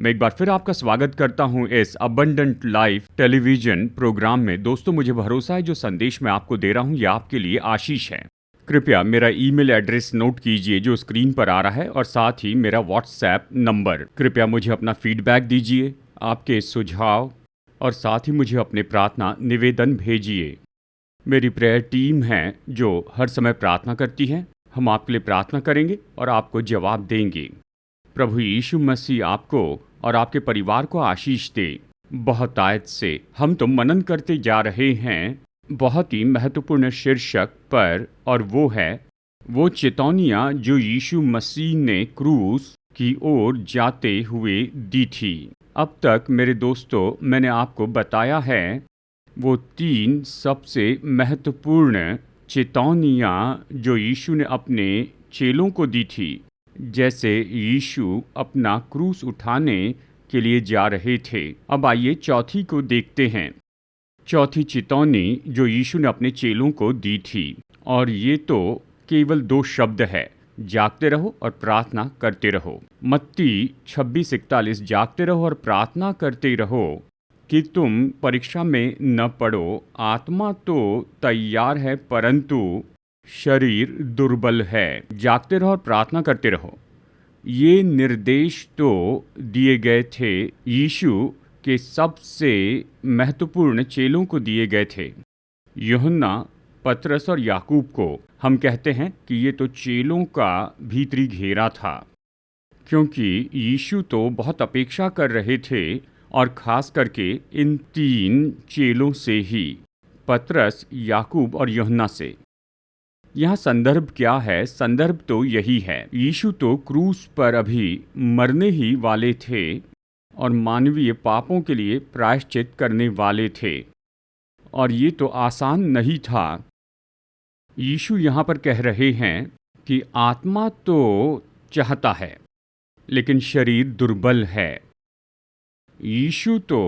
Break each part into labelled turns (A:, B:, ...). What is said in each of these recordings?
A: मैं एक बार फिर आपका स्वागत करता हूं इस अबंडेंट लाइफ टेलीविजन प्रोग्राम में। दोस्तों, मुझे भरोसा है जो संदेश मैं आपको दे रहा हूं ये आपके लिए आशीष है। कृपया मेरा ईमेल एड्रेस नोट कीजिए जो स्क्रीन पर आ रहा है, और साथ ही मेरा व्हाट्सएप नंबर। कृपया मुझे अपना फीडबैक दीजिए, आपके सुझाव, और साथ ही मुझे अपने प्रार्थना निवेदन भेजिए। मेरी प्रेयर टीम है जो हर समय प्रार्थना करती है। हम आपके लिए प्रार्थना करेंगे और आपको जवाब देंगे। प्रभु यीशु मसीह आपको और आपके परिवार को आशीष दे। बहुत आयत से हम तो मनन करते जा रहे हैं बहुत ही महत्वपूर्ण शीर्षक पर, और वो है वो चेतावनियाँ जो यीशु मसीह ने क्रूस की ओर जाते हुए दी थी। अब तक मेरे दोस्तों, मैंने आपको बताया है वो 3 सबसे महत्वपूर्ण चेतावनियाँ जो यीशु ने अपने चेलों को दी थी, जैसे यीशु अपना क्रूस उठाने के लिए जा रहे थे। अब आइए चौथी को देखते हैं। चौथी चेतावनी जो यीशु ने अपने चेलों को दी थी, और ये तो केवल 2 शब्द है, जागते रहो और प्रार्थना करते रहो। मत्ती 26:41, जागते रहो और प्रार्थना करते रहो कि तुम परीक्षा में न पड़ो। आत्मा तो तैयार है परंतु शरीर दुर्बल है। जागते रहो और प्रार्थना करते रहो। ये निर्देश तो दिए गए थे यीशु के सबसे महत्वपूर्ण चेलों को दिए गए थे, यूहन्ना, पतरस और याकूब को। हम कहते हैं कि ये तो चेलों का भीतरी घेरा था, क्योंकि यीशु तो बहुत अपेक्षा कर रहे थे, और खास करके इन 3 चेलों से ही, पतरस, याकूब और यूहन्ना से। यहाँ संदर्भ क्या है? संदर्भ तो यही है, यीशु तो क्रूस पर अभी मरने ही वाले थे और मानवीय पापों के लिए प्रायश्चित करने वाले थे, और ये तो आसान नहीं था। यीशु यहाँ पर कह रहे हैं कि आत्मा तो चाहता है लेकिन शरीर दुर्बल है। यीशु तो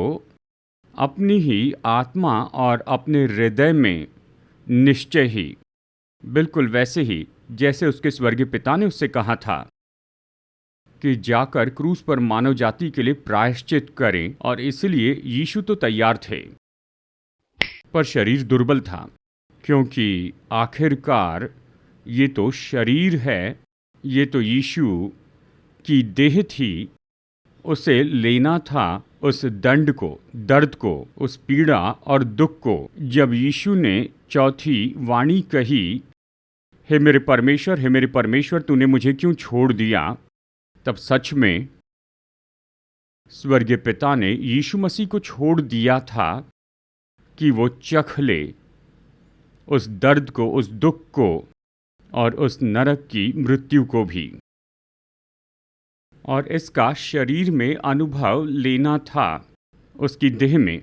A: अपनी ही आत्मा और अपने हृदय में निश्चय ही, बिल्कुल वैसे ही जैसे उसके स्वर्गीय पिता ने उससे कहा था कि जाकर क्रूस पर मानव जाति के लिए प्रायश्चित करें, और इसलिए यीशु तो तैयार थे, पर शरीर दुर्बल था, क्योंकि आखिरकार ये तो शरीर है, ये तो यीशु की देह थी। उसे लेना था उस दंड को, दर्द को, उस पीड़ा और दुख को। जब यीशु ने चौथी वाणी कही, हे मेरे परमेश्वर, तूने मुझे क्यों छोड़ दिया, तब सच में स्वर्गीय पिता ने यीशु मसीह को छोड़ दिया था कि वो चख ले उस दर्द को, उस दुख को, और उस नरक की मृत्यु को भी, और इसका शरीर में अनुभव लेना था उसकी देह में,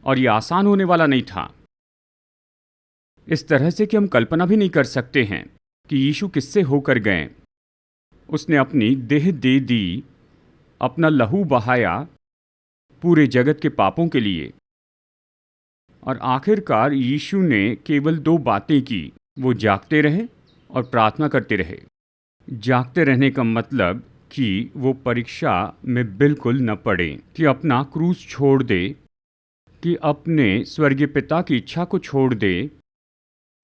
A: और ये आसान होने वाला नहीं था। इस तरह से कि हम कल्पना भी नहीं कर सकते हैं कि यीशु किससे होकर गए। उसने अपनी देह दे दी, अपना लहू बहाया पूरे जगत के पापों के लिए, और आखिरकार यीशु ने केवल 2 बातें की। वो जागते रहे और प्रार्थना करते रहे। जागते रहने का मतलब कि वो परीक्षा में बिल्कुल न पड़े, कि अपना क्रूस छोड़ दे, कि अपने स्वर्गीय पिता की इच्छा को छोड़ दे।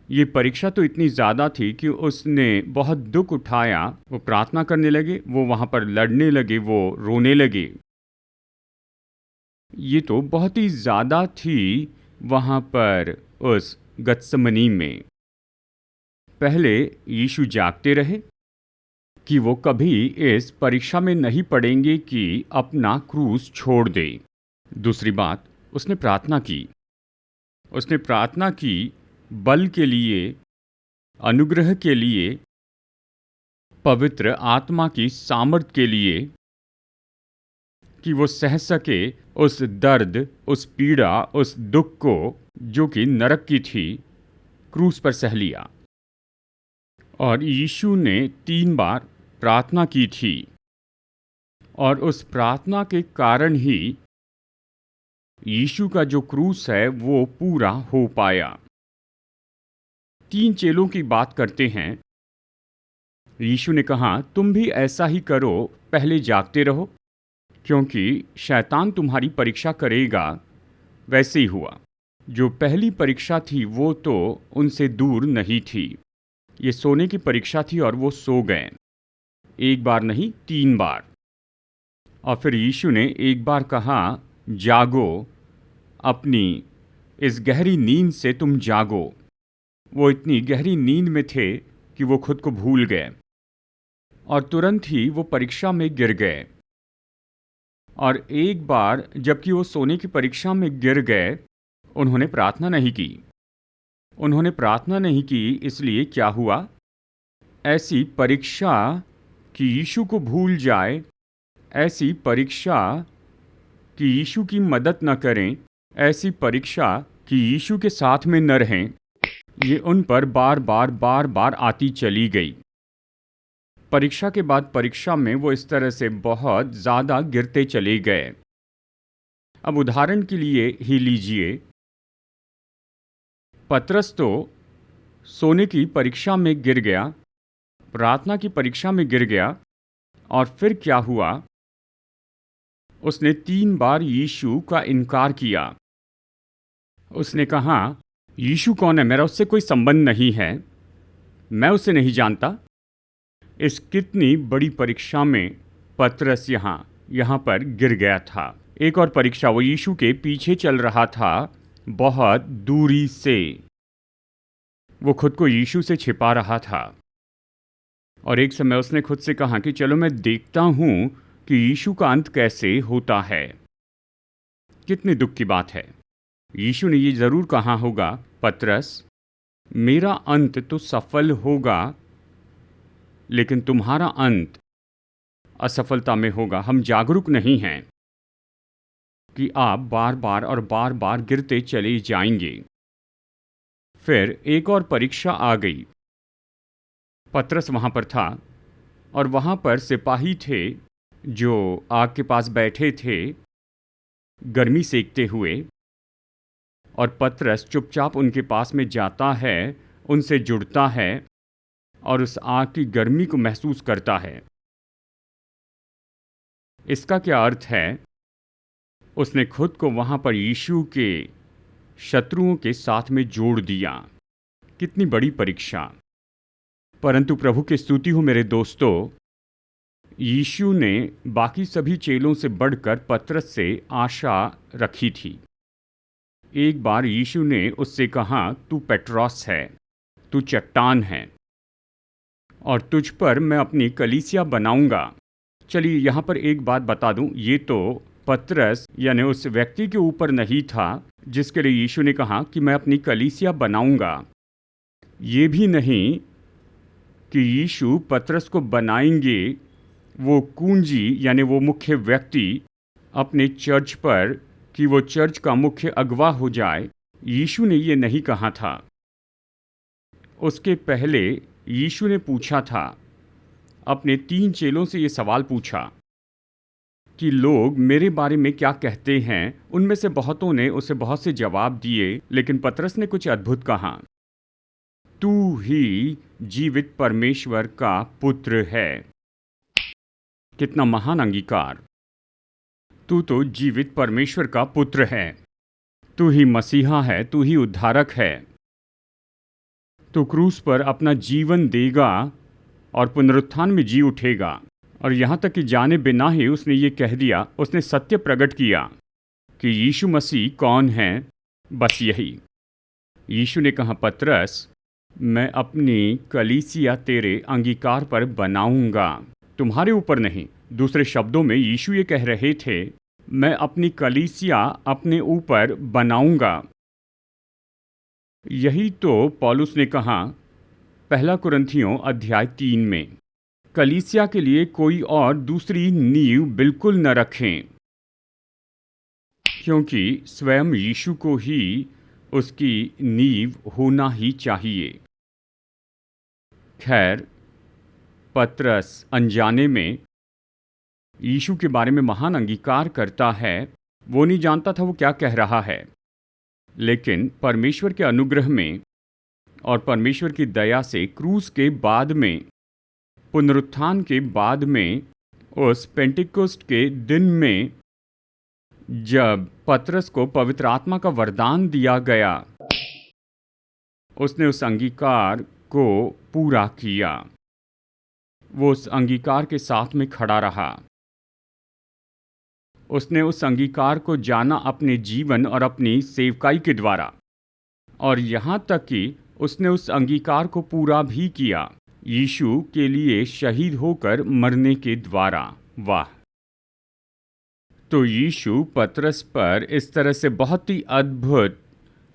A: ये परीक्षा तो इतनी ज़्यादा थी कि उसने बहुत दुख उठाया। वो प्रार्थना करने लगे, वो वहाँ पर लड़ने लगे, वो रोने लगे। ये तो बहुत ही ज़्यादा थी वहाँ पर उस गत्समनी में। पहले यीशु जागते रहे कि वो कभी इस परीक्षा में नहीं पड़ेंगे कि अपना क्रूस छोड़ दे। दूसरी बात, उसने प्रार्थना की। उसने प्रार्थना की बल के लिए, अनुग्रह के लिए, पवित्र आत्मा की सामर्थ के लिए, कि वो सह सके उस दर्द, उस पीड़ा, उस दुख को जो कि नरक की थी, क्रूस पर सह लिया। और यीशु ने 3 बार प्रार्थना की थी, और उस प्रार्थना के कारण ही यीशु का जो क्रूस है वो पूरा हो पाया। 3 चेलों की बात करते हैं। यीशु ने कहा, तुम भी ऐसा ही करो, पहले जागते रहो, क्योंकि शैतान तुम्हारी परीक्षा करेगा। वैसे ही हुआ। जो पहली परीक्षा थी वो तो उनसे दूर नहीं थी। ये सोने की परीक्षा थी और वो सो गए। एक बार नहीं, 3 बार। और फिर यीशु ने एक बार कहा, जागो, अपनी इस गहरी नींद से तुम जागो। वो इतनी गहरी नींद में थे कि वो खुद को भूल गए और तुरंत ही वो परीक्षा में गिर गए। और एक बार जबकि वो सोने की परीक्षा में गिर गए, उन्होंने प्रार्थना नहीं की। उन्होंने प्रार्थना नहीं की, इसलिए क्या हुआ? ऐसी परीक्षा कि यीशु को भूल जाए, ऐसी परीक्षा कि यीशु की मदद न करें, ऐसी परीक्षा कि यीशु के साथ में न रहें, ये उन पर बार बार आती चली गई। परीक्षा के बाद परीक्षा में वो इस तरह से बहुत ज़्यादा गिरते चले गए। अब उदाहरण के लिए ही लीजिए, पतरस तो सोने की परीक्षा में गिर गया, प्रार्थना की परीक्षा में गिर गया, और फिर क्या हुआ? उसने 3 बार यीशु का इनकार किया। उसने कहा, यीशु कौन है? मेरा उससे कोई संबंध नहीं है, मैं उसे नहीं जानता। इस कितनी बड़ी परीक्षा में पतरस यहाँ पर गिर गया था। एक और परीक्षा, वो यीशु के पीछे चल रहा था बहुत दूरी से। वो खुद को यीशु से छिपा रहा था और एक समय उसने खुद से कहा कि चलो मैं देखता हूँ कि यीशु का अंत कैसे होता है। कितने दुख की बात है। यीशु ने ये ज़रूर कहा होगा, पतरस, मेरा अंत तो सफल होगा, लेकिन तुम्हारा अंत असफलता में होगा। हम जागरूक नहीं हैं कि आप बार बार गिरते चले जाएंगे। फिर एक और परीक्षा आ गई। पतरस वहाँ पर था और वहाँ पर सिपाही थे जो आग के पास बैठे थे गर्मी सेकते हुए, और पतरस चुपचाप उनके पास में जाता है, उनसे जुड़ता है और उस आग की गर्मी को महसूस करता है। इसका क्या अर्थ है? उसने खुद को वहाँ पर यीशु के शत्रुओं के साथ में जोड़ दिया। कितनी बड़ी परीक्षा। परंतु प्रभु की स्तुति हो मेरे दोस्तों, यीशु ने बाकी सभी चेलों से बढ़कर पतरस से आशा रखी थी। एक बार यीशु ने उससे कहा, तू पेट्रोस है, तू चट्टान है और तुझ पर मैं अपनी कलीसिया बनाऊंगा। चलिए यहाँ पर एक बात बता दूं, ये तो पतरस यानी उस व्यक्ति के ऊपर नहीं था जिसके लिए यीशु ने कहा कि मैं अपनी कलीसिया बनाऊंगा। ये भी नहीं कि यीशु पतरस को बनाएंगे वो कुंजी यानी वो मुख्य व्यक्ति अपने चर्च पर, कि वो चर्च का मुख्य अगवा हो जाए। यीशु ने ये नहीं कहा था। उसके पहले यीशु ने पूछा था, अपने 3 चेलों से ये सवाल पूछा कि लोग मेरे बारे में क्या कहते हैं। उनमें से बहुतों ने उसे बहुत से जवाब दिए, लेकिन पतरस ने कुछ अद्भुत कहा, तू ही जीवित परमेश्वर का पुत्र है। कितना महान अंगीकार। तू तो जीवित परमेश्वर का पुत्र है, तू ही मसीहा है, तू ही उद्धारक है। तू क्रूस पर अपना जीवन देगा और पुनरुत्थान में जी उठेगा। और यहाँ तक कि जाने बिना ही उसने ये कह दिया, उसने सत्य प्रकट किया कि यीशु मसीह कौन है। बस यही। यीशु ने कहा, पतरस, मैं अपनी कलीसिया तेरे अंगीकार पर बनाऊंगा, तुम्हारे ऊपर नहीं। दूसरे शब्दों में यीशु ये कह रहे थे, मैं अपनी कलीसिया अपने ऊपर बनाऊंगा। यही तो पौलुस ने कहा 1 कुरिन्थियों अध्याय 3 में, कलीसिया के लिए कोई और दूसरी नींव बिल्कुल न रखें, क्योंकि स्वयं यीशु को ही उसकी नींव होना ही चाहिए। खैर, पतरस अनजाने में यीशु के बारे में महान अंगीकार करता है। वो नहीं जानता था वो क्या कह रहा है, लेकिन परमेश्वर के अनुग्रह में और परमेश्वर की दया से क्रूस के बाद में, पुनरुत्थान के बाद में उस पेंटिकोस्ट के दिन में जब पतरस को पवित्र आत्मा का वरदान दिया गया, उसने उस अंगीकार को पूरा किया। वो उस अंगीकार के साथ में खड़ा रहा। उसने उस अंगीकार को जाना अपने जीवन और अपनी सेवकाई के द्वारा, और यहाँ तक कि उसने उस अंगीकार को पूरा भी किया यीशु के लिए शहीद होकर मरने के द्वारा। वाह! तो यीशु पतरस पर इस तरह से बहुत ही अद्भुत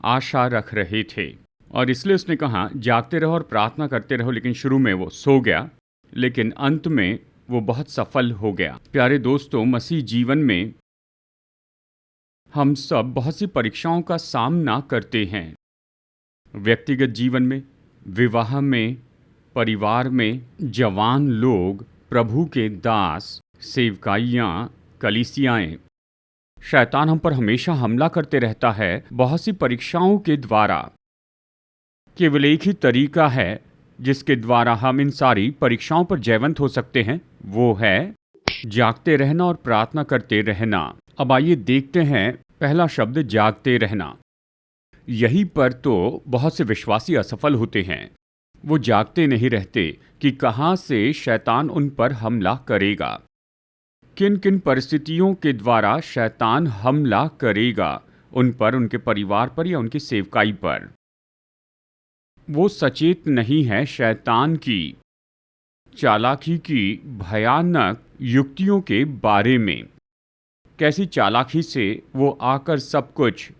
A: आशा रख रहे थे, और इसलिए उसने कहा जागते रहो और प्रार्थना करते रहो। लेकिन शुरू में वो सो गया, लेकिन अंत में वो बहुत सफल हो गया। प्यारे दोस्तों, मसीह जीवन में हम सब बहुत सी परीक्षाओं का सामना करते हैं। व्यक्तिगत जीवन में, विवाह में, परिवार में, जवान लोग, प्रभु के दास, सेवकाइयाँ, कलीसियाएं। शैतान हम पर हमेशा हमला करते रहता है बहुत सी परीक्षाओं के द्वारा। केवल एक ही तरीका है जिसके द्वारा हम इन सारी परीक्षाओं पर जयवंत हो सकते हैं, वो है जागते रहना और प्रार्थना करते रहना। अब आइए देखते हैं पहला शब्द, जागते रहना। यहीं पर तो बहुत से विश्वासी असफल होते हैं। वो जागते नहीं रहते कि कहाँ से शैतान उन पर हमला करेगा, किन किन परिस्थितियों के द्वारा शैतान हमला करेगा उन पर, उनके परिवार पर या उनकी सेवकाई पर। वो सचेत नहीं है शैतान की चालाकी की भयानक युक्तियों के बारे में। कैसी चालाकी से वो आकर सब कुछ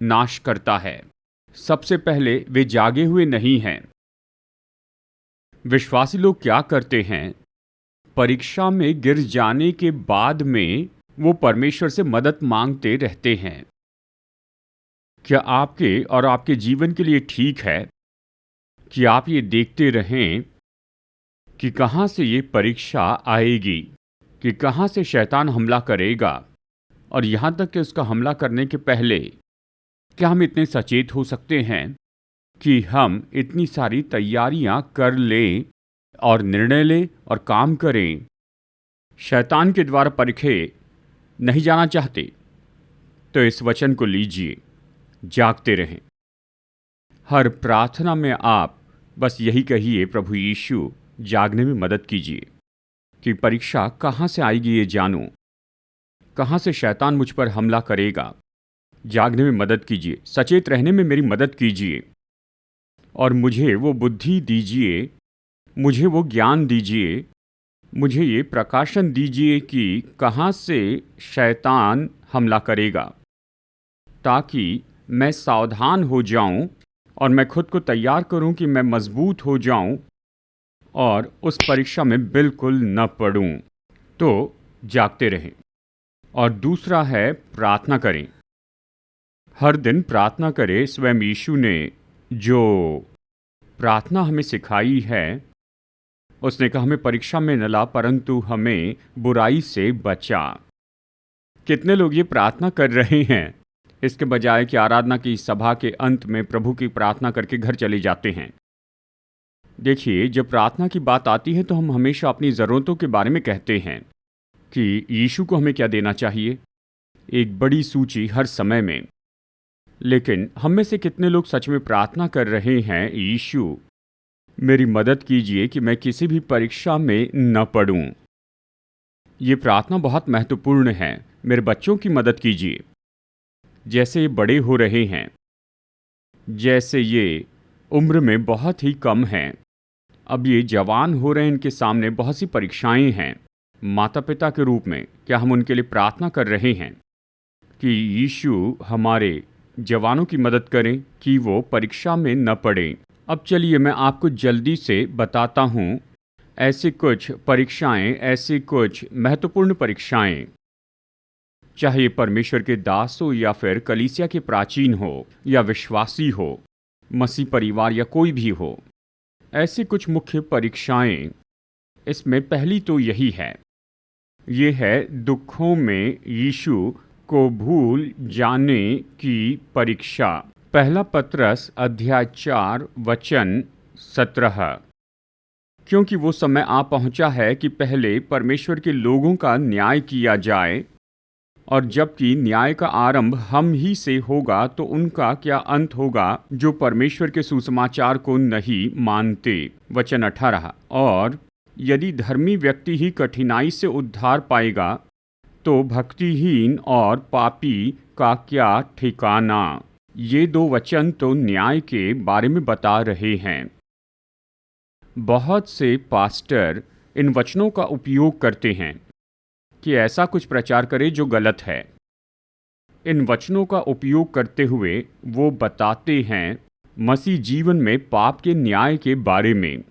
A: नाश करता है। सबसे पहले वे जागे हुए नहीं हैं। विश्वासी लोग क्या करते हैं? परीक्षा में गिर जाने के बाद में वो परमेश्वर से मदद मांगते रहते हैं। क्या आपके और आपके जीवन के लिए ठीक है कि आप ये देखते रहें कि कहाँ से ये परीक्षा आएगी, कि कहाँ से शैतान हमला करेगा, और यहाँ तक कि उसका हमला करने के पहले क्या हम इतने सचेत हो सकते हैं कि हम इतनी सारी तैयारियां कर लें और निर्णय लें और काम करें? शैतान के द्वारा परखे नहीं जाना चाहते तो इस वचन को लीजिए, जागते रहें। हर प्रार्थना में आप बस यही कहिए, प्रभु यीशु जागने में मदद कीजिए। कि परीक्षा कहाँ से आएगी ये जानूं, कहाँ से शैतान मुझ पर हमला करेगा। जागने में मदद कीजिए, सचेत रहने में मेरी मदद कीजिए, और मुझे वो बुद्धि दीजिए, मुझे वो ज्ञान दीजिए, मुझे ये प्रकाशन दीजिए कि कहाँ से शैतान हमला करेगा, ताकि मैं सावधान हो जाऊं और मैं खुद को तैयार करूं कि मैं मजबूत हो जाऊं और उस परीक्षा में बिल्कुल न पड़ूं। तो जागते रहें। और दूसरा है प्रार्थना करें। हर दिन प्रार्थना करें। स्वयं यीशु ने जो प्रार्थना हमें सिखाई है, उसने कहा हमें परीक्षा में न ला परंतु हमें बुराई से बचा। कितने लोग ये प्रार्थना कर रहे हैं इसके बजाय कि आराधना की सभा के अंत में प्रभु की प्रार्थना करके घर चले जाते हैं। देखिए, जब प्रार्थना की बात आती है तो हम हमेशा अपनी ज़रूरतों के बारे में कहते हैं कि यीशु को हमें क्या देना चाहिए, एक बड़ी सूची हर समय में। लेकिन हम में से कितने लोग सच में प्रार्थना कर रहे हैं, यीशु मेरी मदद कीजिए कि मैं किसी भी परीक्षा में न पड़ूं। ये प्रार्थना बहुत महत्वपूर्ण है। मेरे बच्चों की मदद कीजिए, जैसे ये बड़े हो रहे हैं, जैसे ये उम्र में बहुत ही कम हैं, अब ये जवान हो रहे हैं, इनके सामने बहुत सी परीक्षाएं हैं। माता पिता के रूप में क्या हम उनके लिए प्रार्थना कर रहे हैं कि यीशु हमारे जवानों की मदद करें कि वो परीक्षा में न पड़ें? अब चलिए मैं आपको जल्दी से बताता हूँ ऐसी कुछ परीक्षाएं, ऐसी कुछ महत्वपूर्ण परीक्षाएं, चाहे परमेश्वर के दास हो या फिर कलीसिया के प्राचीन हो या विश्वासी हो, मसीह परिवार या कोई भी हो। ऐसी कुछ मुख्य परीक्षाएं। इसमें पहली तो यही है, ये है दुखों में यीशु को भूल जाने की परीक्षा। पहला पत्रस अध्याय 4 वचन 17। क्योंकि वो समय आ पहुंचा है कि पहले परमेश्वर के लोगों का न्याय किया जाए, और जबकि न्याय का आरंभ हम ही से होगा तो उनका क्या अंत होगा जो परमेश्वर के सुसमाचार को नहीं मानते। वचन 18। और यदि धर्मी व्यक्ति ही कठिनाई से उद्धार पाएगा तो भक्तिहीन और पापी का क्या ठिकाना। ये दो वचन तो न्याय के बारे में बता रहे हैं। बहुत से पास्टर इन वचनों का उपयोग करते हैं कि ऐसा कुछ प्रचार करें जो गलत है। इन वचनों का उपयोग करते हुए वो बताते हैं मसीह जीवन में पाप के न्याय के बारे में।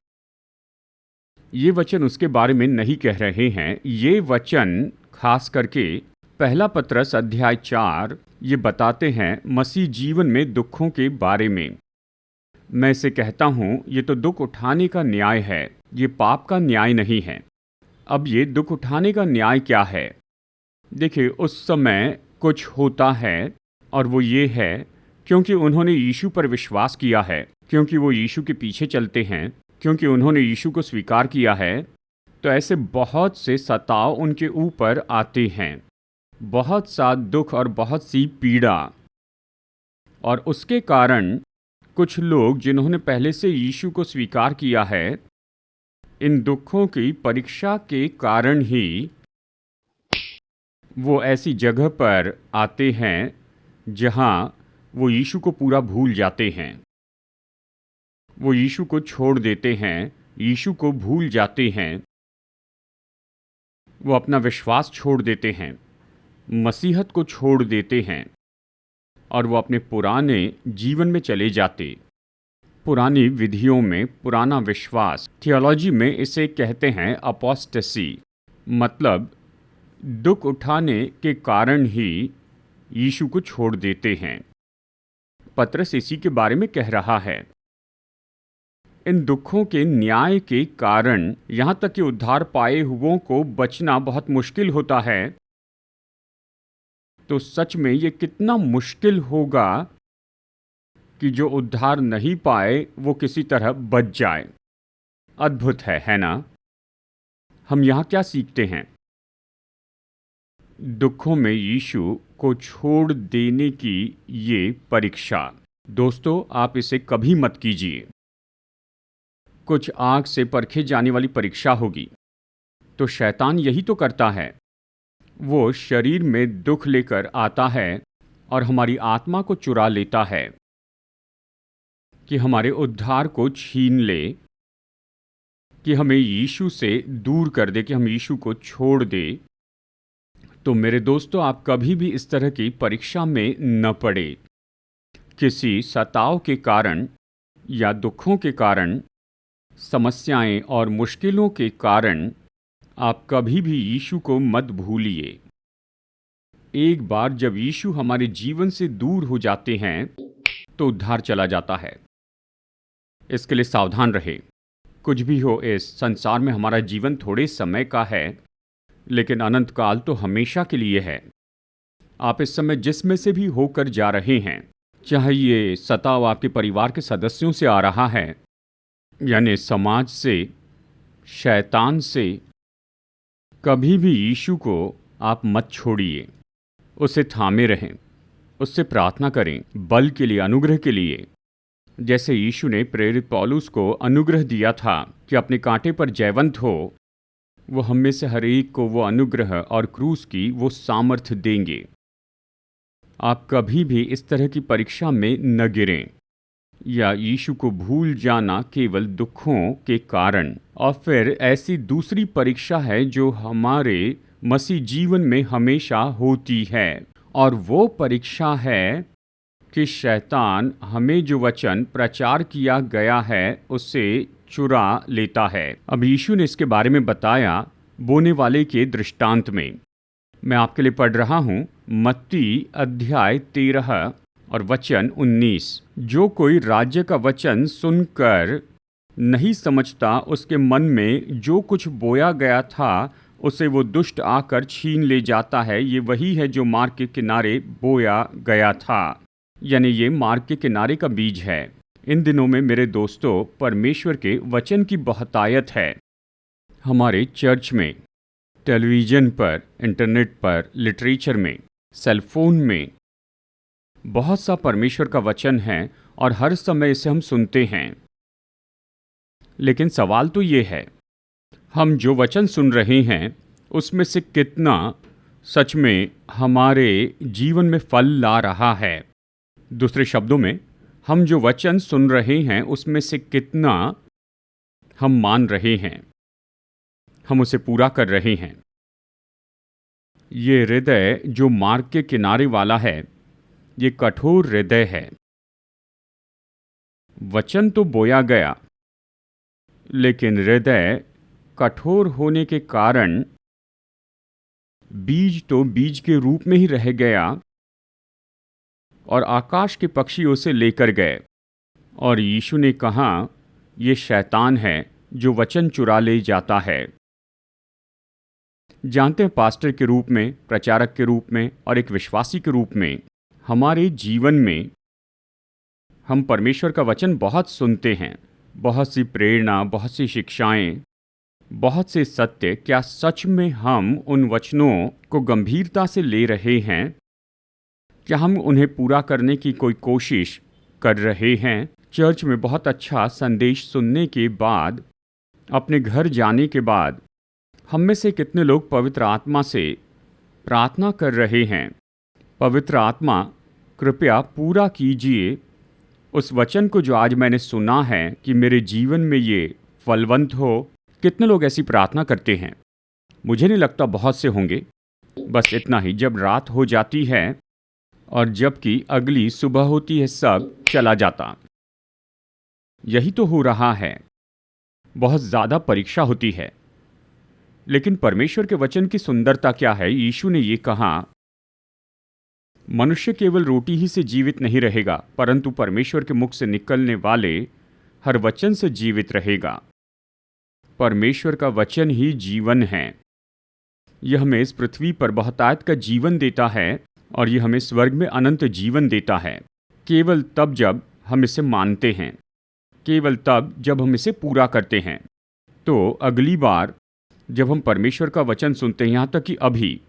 A: ये वचन उसके बारे में नहीं कह रहे हैं। ये वचन खास करके पहला पत्रस अध्याय 4 ये बताते हैं मसीह जीवन में दुखों के बारे में। मैं इसे कहता हूँ ये तो दुख उठाने का न्याय है, ये पाप का न्याय नहीं है। अब ये दुख उठाने का न्याय क्या है? देखिए, उस समय कुछ होता है और वो ये है क्योंकि उन्होंने यीशु पर विश्वास किया है, क्योंकि वो यीशु के पीछे चलते हैं, क्योंकि उन्होंने यीशु को स्वीकार किया है, तो ऐसे बहुत से सताव उनके ऊपर आते हैं, बहुत सा दुख और बहुत सी पीड़ा। और उसके कारण कुछ लोग जिन्होंने पहले से यीशु को स्वीकार किया है, इन दुखों की परीक्षा के कारण ही वो ऐसी जगह पर आते हैं जहां वो यीशु को पूरा भूल जाते हैं। वो यीशु को छोड़ देते हैं, यीशु को भूल जाते हैं, वो अपना विश्वास छोड़ देते हैं, मसीहत को छोड़ देते हैं और वो अपने पुराने जीवन में चले जाते, पुरानी विधियों में, पुराना विश्वास। थियोलॉजी में इसे कहते हैं अपोस्टेसी, मतलब दुख उठाने के कारण ही यीशु को छोड़ देते हैं। पत्रस इसी के बारे में कह रहा है। इन दुखों के न्याय के कारण यहाँ तक कि उद्धार पाए हुओं को बचना बहुत मुश्किल होता है। तो सच में ये कितना मुश्किल होगा कि जो उद्धार नहीं पाए वो किसी तरह बच जाए। अद्भुत है ना? हम यहाँ क्या सीखते हैं? दुखों में यीशु को छोड़ देने की ये परीक्षा। दोस्तों, आप इसे कभी मत कीजिए। कुछ आग से परखे जाने वाली परीक्षा होगी। तो शैतान यही तो करता है, वो शरीर में दुख लेकर आता है और हमारी आत्मा को चुरा लेता है कि हमारे उद्धार को छीन ले, कि हमें यीशु से दूर कर दे, कि हम यीशु को छोड़ दे। तो मेरे दोस्तों, आप कभी भी इस तरह की परीक्षा में न पड़े। किसी सताव के कारण या दुखों के कारण, समस्याएं और मुश्किलों के कारण आप कभी भी यीशु को मत भूलिए। एक बार जब यीशु हमारे जीवन से दूर हो जाते हैं तो उद्धार चला जाता है। इसके लिए सावधान रहे। कुछ भी हो, इस संसार में हमारा जीवन थोड़े समय का है, लेकिन अनंत काल तो हमेशा के लिए है। आप इस समय जिसमें से भी होकर जा रहे हैं, चाहे ये सताव आपके परिवार के सदस्यों से आ रहा है, यानी समाज से, शैतान से, कभी भी यीशु को आप मत छोड़िए। उसे थामे रहें, उससे प्रार्थना करें बल के लिए, अनुग्रह के लिए। जैसे यीशु ने प्रेरित पौलुस को अनुग्रह दिया था कि अपने कांटे पर जयवंत हो, वो हम में से हर एक को वो अनुग्रह और क्रूस की वो सामर्थ्य देंगे। आप कभी भी इस तरह की परीक्षा में न गिरें या यीशु को भूल जाना केवल दुखों के कारण। और फिर ऐसी दूसरी परीक्षा है जो हमारे मसीह जीवन में हमेशा होती है, और वो परीक्षा है कि शैतान हमें जो वचन प्रचार किया गया है उससे चुरा लेता है। अब यीशु ने इसके बारे में बताया बोने वाले के दृष्टांत में। मैं आपके लिए पढ़ रहा हूँ मत्ती अध्याय 13 और वचन 19। जो कोई राज्य का वचन सुनकर नहीं समझता, उसके मन में जो कुछ बोया गया था उसे वो दुष्ट आकर छीन ले जाता है। ये वही है जो मार्ग के किनारे बोया गया था, यानी ये मार्ग के किनारे का बीज है। इन दिनों में मेरे दोस्तों परमेश्वर के वचन की बहुतायत है। हमारे चर्च में, टेलीविज़न पर, इंटरनेट पर, लिटरेचर में, सेल फोन में बहुत सा परमेश्वर का वचन है और हर समय इसे हम सुनते हैं। लेकिन सवाल तो ये है, हम जो वचन सुन रहे हैं उसमें से कितना सच में हमारे जीवन में फल ला रहा है। दूसरे शब्दों में, हम जो वचन सुन रहे हैं उसमें से कितना हम मान रहे हैं, हम उसे पूरा कर रहे हैं। ये हृदय जो मार्ग के किनारे वाला है, ये कठोर हृदय है। वचन तो बोया गया, लेकिन हृदय कठोर होने के कारण बीज तो बीज के रूप में ही रह गया और आकाश के पक्षी उसे लेकर गए। और यीशु ने कहा, ये शैतान है जो वचन चुरा ले जाता है। जानते हैं, पास्टर के रूप में, प्रचारक के रूप में और एक विश्वासी के रूप में हमारे जीवन में हम परमेश्वर का वचन बहुत सुनते हैं। बहुत सी प्रेरणा, बहुत सी शिक्षाएं, बहुत से सत्य। क्या सच में हम उन वचनों को गंभीरता से ले रहे हैं? क्या हम उन्हें पूरा करने की कोई कोशिश कर रहे हैं? चर्च में बहुत अच्छा संदेश सुनने के बाद, अपने घर जाने के बाद, हम में से कितने लोग पवित्र आत्मा से प्रार्थना कर रहे हैं, पवित्र आत्मा कृपया पूरा कीजिए उस वचन को जो आज मैंने सुना है कि मेरे जीवन में ये फलवंत हो। कितने लोग ऐसी प्रार्थना करते हैं? मुझे नहीं लगता बहुत से होंगे। बस इतना ही, जब रात हो जाती है और जबकि अगली सुबह होती है, सब चला जाता। यही तो हो रहा है। बहुत ज़्यादा परीक्षा होती है। लेकिन परमेश्वर के वचन की सुंदरता क्या है? यीशु ने ये कहा, मनुष्य केवल रोटी ही से जीवित नहीं रहेगा, परंतु परमेश्वर के मुख से निकलने वाले हर वचन से जीवित रहेगा। परमेश्वर का वचन ही जीवन है। यह हमें इस पृथ्वी पर बहुतायत का जीवन देता है और यह हमें स्वर्ग में अनंत जीवन देता है। केवल तब जब हम इसे मानते हैं, केवल तब जब हम इसे पूरा करते हैं। तो अगली बार जब हम परमेश्वर का वचन सुनते हैं, यहाँ तक कि अभी,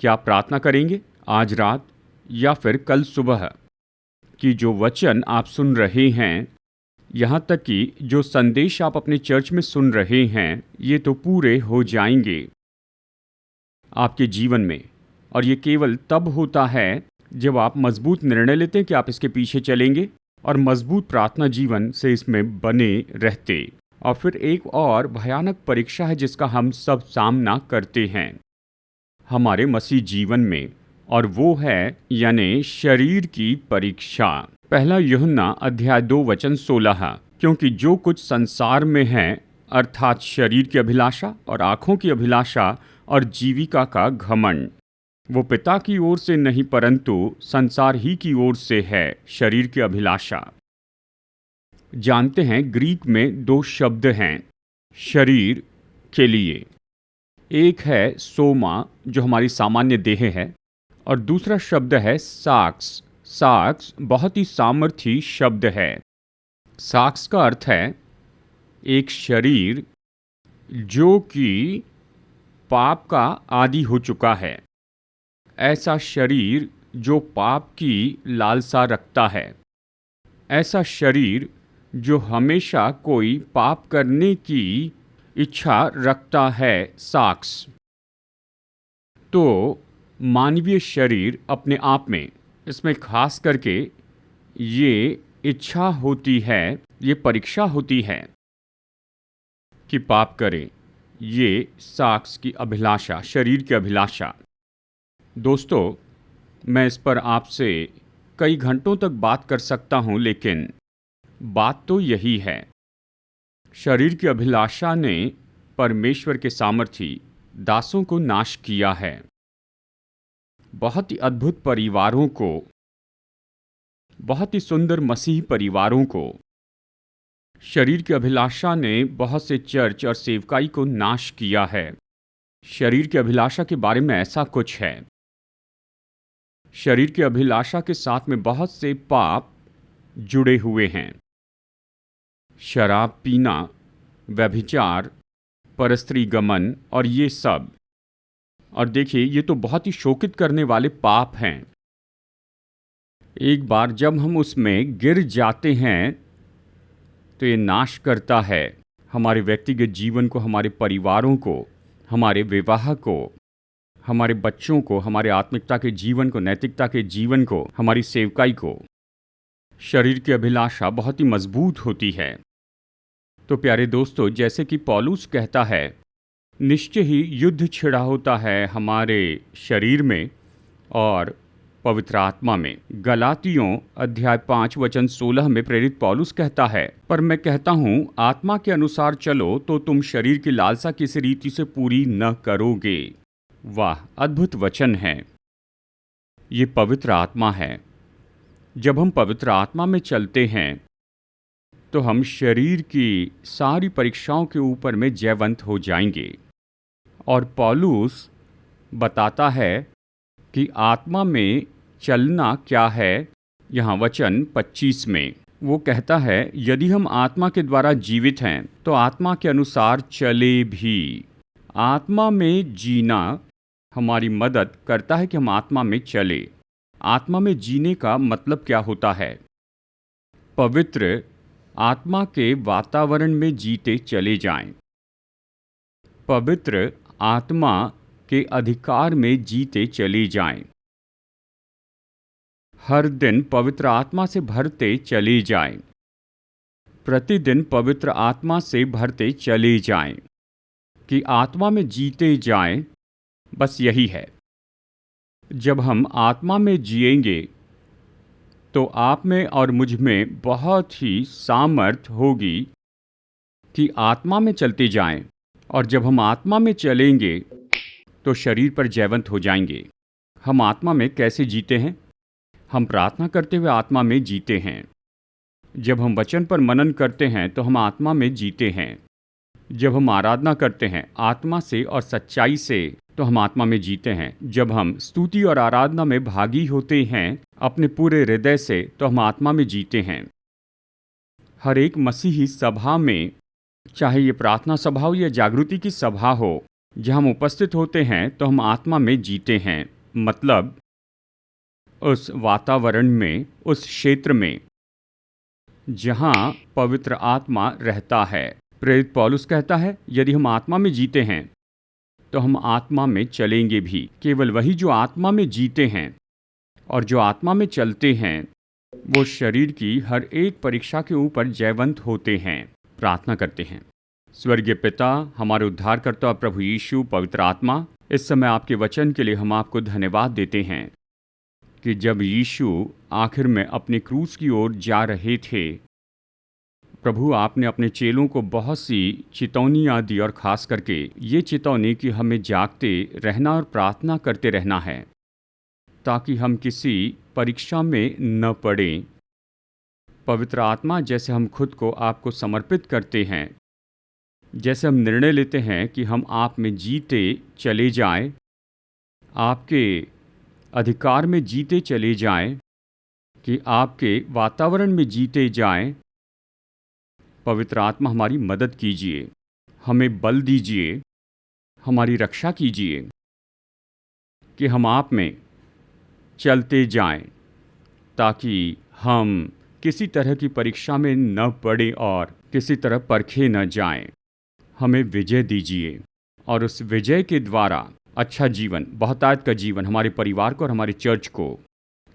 A: क्या आप प्रार्थना करेंगे आज रात या फिर कल सुबह कि जो वचन आप सुन रहे हैं, यहाँ तक कि जो संदेश आप अपने चर्च में सुन रहे हैं, ये तो पूरे हो जाएंगे आपके जीवन में। और ये केवल तब होता है जब आप मजबूत निर्णय लेते हैं कि आप इसके पीछे चलेंगे और मजबूत प्रार्थना जीवन से इसमें बने रहते। और फिर एक और भयानक परीक्षा है जिसका हम सब सामना करते हैं हमारे मसीह जीवन में, और वो है यानी शरीर की परीक्षा। पहला यूहन्ना अध्याय 2 वचन 16, क्योंकि जो कुछ संसार में है, अर्थात शरीर की अभिलाषा और आँखों की अभिलाषा और जीविका का घमंड, वो पिता की ओर से नहीं परंतु संसार ही की ओर से है। शरीर की अभिलाषा, जानते हैं ग्रीक में 2 शब्द हैं शरीर के लिए। एक है सोमा जो हमारी सामान्य देह है, और दूसरा शब्द है साक्स। साक्स बहुत ही सामर्थी शब्द है। साक्स का अर्थ है एक शरीर जो कि पाप का आदी हो चुका है। ऐसा शरीर जो पाप की लालसा रखता है, ऐसा शरीर जो हमेशा कोई पाप करने की इच्छा रखता है। साक्स तो मानवीय शरीर अपने आप में, इसमें खास करके ये इच्छा होती है, ये परीक्षा होती है कि पाप करें। ये साक्स की अभिलाषा, शरीर की अभिलाषा। दोस्तों, मैं इस पर आपसे कई घंटों तक बात कर सकता हूँ, लेकिन बात तो यही है। शरीर की अभिलाषा ने परमेश्वर के सामर्थी दासों को नाश किया है। बहुत ही अद्भुत परिवारों को, बहुत ही सुंदर मसीही परिवारों को शरीर की अभिलाषा ने बहुत से चर्च और सेवकाई को नाश किया है। शरीर की अभिलाषा के बारे में ऐसा कुछ है। शरीर की अभिलाषा के साथ में बहुत से पाप जुड़े हुए हैं। शराब पीना, व्यभिचार, परस्त्री गमन और ये सब। और देखिए, ये तो बहुत ही शोकित करने वाले पाप हैं। एक बार जब हम उसमें गिर जाते हैं तो ये नाश करता है हमारे व्यक्तिगत जीवन को, हमारे परिवारों को, हमारे विवाह को, हमारे बच्चों को, हमारे आत्मिकता के जीवन को, नैतिकता के जीवन को, हमारी सेवकाई को। शरीर की अभिलाषा बहुत ही मजबूत होती है। तो प्यारे दोस्तों, जैसे कि पौलुस कहता है, निश्चय ही युद्ध छिड़ा होता है हमारे शरीर में और पवित्र आत्मा में। गलातियों अध्याय 5 वचन 16 में प्रेरित पौलुस कहता है, पर मैं कहता हूँ आत्मा के अनुसार चलो तो तुम शरीर की लालसा किसी रीति से पूरी न करोगे। वाह, अद्भुत वचन है। ये पवित्र आत्मा है। जब हम पवित्र आत्मा में चलते हैं तो हम शरीर की सारी परीक्षाओं के ऊपर में जयवंत हो जाएंगे। और पौलुस बताता है कि आत्मा में चलना क्या है। यहाँ वचन 25 में वो कहता है, यदि हम आत्मा के द्वारा जीवित हैं तो आत्मा के अनुसार चले भी। आत्मा में जीना हमारी मदद करता है कि हम आत्मा में चले। आत्मा में जीने का मतलब क्या होता है? पवित्र आत्मा के वातावरण में जीते चले जाएं। पवित्र आत्मा के अधिकार में जीते चले जाएं। हर दिन पवित्र आत्मा से भरते चले जाएं। प्रतिदिन पवित्र आत्मा से भरते चले जाएं कि आत्मा में जीते जाएं। बस यही है। जब हम आत्मा में जिएंगे तो आप में और मुझ में बहुत ही सामर्थ्य होगी कि आत्मा में चलते जाएं। और जब हम आत्मा में चलेंगे तो शरीर पर जयवंत हो जाएंगे। हम आत्मा में कैसे जीते हैं? हम प्रार्थना करते हुए आत्मा में जीते हैं। जब हम वचन पर मनन करते हैं तो हम आत्मा में जीते हैं। जब हम आराधना करते हैं आत्मा से और सच्चाई से तो हम आत्मा में जीते हैं। जब हम स्तुति और आराधना में भागी होते हैं अपने पूरे हृदय से तो हम आत्मा में जीते हैं। हर एक मसीही सभा में, चाहे ये प्रार्थना सभा हो या जागृति की सभा हो, जहाँ हम उपस्थित होते हैं तो हम आत्मा में जीते हैं। मतलब उस वातावरण में, उस क्षेत्र में जहाँ पवित्र आत्मा रहता है। प्रेरित पौलुस कहता है, यदि हम आत्मा में जीते हैं तो हम आत्मा में चलेंगे भी। केवल वही जो आत्मा में जीते हैं और जो आत्मा में चलते हैं वो शरीर की हर एक परीक्षा के ऊपर जयवंत होते हैं। प्रार्थना करते हैं। स्वर्गीय पिता, हमारे उद्धारकर्ता प्रभु यीशु, पवित्र आत्मा, इस समय आपके वचन के लिए हम आपको धन्यवाद देते हैं कि जब यीशु आखिर में अपने क्रूस की ओर जा रहे थे, प्रभु आपने अपने चेलों को बहुत सी चेतावनियाँ दी और ख़ास करके ये चेतावनी कि हमें जागते रहना और प्रार्थना करते रहना है ताकि हम किसी परीक्षा में न पड़ें। पवित्र आत्मा, जैसे हम खुद को आपको समर्पित करते हैं, जैसे हम निर्णय लेते हैं कि हम आप में जीते चले जाएं, आपके अधिकार में जीते चले जाएं, कि आपके वातावरण में जीते जाएं, पवित्र आत्मा हमारी मदद कीजिए, हमें बल दीजिए, हमारी रक्षा कीजिए कि हम आप में चलते जाएं ताकि हम किसी तरह की परीक्षा में न पड़े और किसी तरह परखे न जाएं। हमें विजय दीजिए और उस विजय के द्वारा अच्छा जीवन, बहुतायत का जीवन हमारे परिवार को और हमारे चर्च को,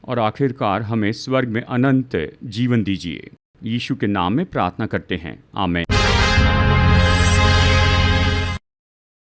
A: और आखिरकार हमें स्वर्ग में अनंत जीवन दीजिए। यीशु के नाम में प्रार्थना करते हैं, आमीन।